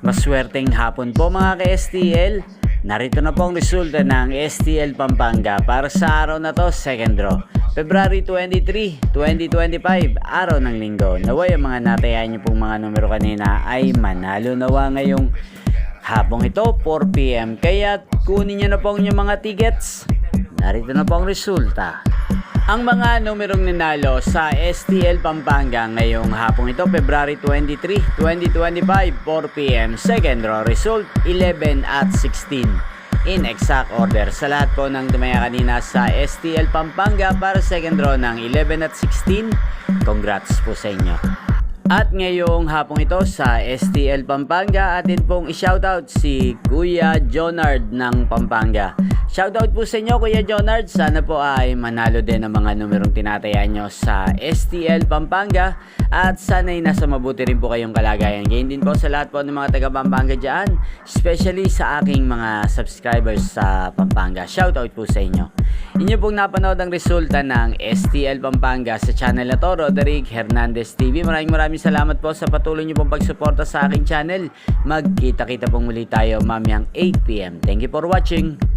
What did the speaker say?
Maswerteng hapon po mga ka-STL. Narito na po ang resulta ng STL Pampanga para sa araw na to, second draw. February 23, 2025, araw ng linggo. Naway ang mga natayan niyo pong mga numero kanina ay manalo nawa ngayong hapong ito, 4 PM. Kaya kunin niyo na po ang inyong mga tickets. Narito na po ang resulta. Ang mga numerong nanalo sa STL Pampanga ngayong hapong ito, February 23, 2025, 4 PM. Second draw result, 11 at 16. In exact order. Sa lahat po ng tumaya kanina sa STL Pampanga para second draw ng 11 at 16, congrats po sa inyo. At ngayong hapong ito sa STL Pampanga, atin pong i-shoutout si Kuya Jonard ng Pampanga. Shoutout po sa inyo Kuya Jonard, sana po ay manalo din ang mga numerong tinatayaan nyo sa STL Pampanga at sana'y nasa mabuti rin po kayong kalagayan. Ganyan din po sa lahat po ng mga taga Pampanga dyan, especially sa aking mga subscribers sa Pampanga. Shoutout po sa inyo. Inyo pong napanood ang resulta ng STL Pampanga sa channel na to, Roderick Hernandez TV. Maraming salamat po sa patuloy nyo pong pagsuporta sa aking channel. Magkita-kita pong muli tayo mamayang 8 PM. Thank you for watching.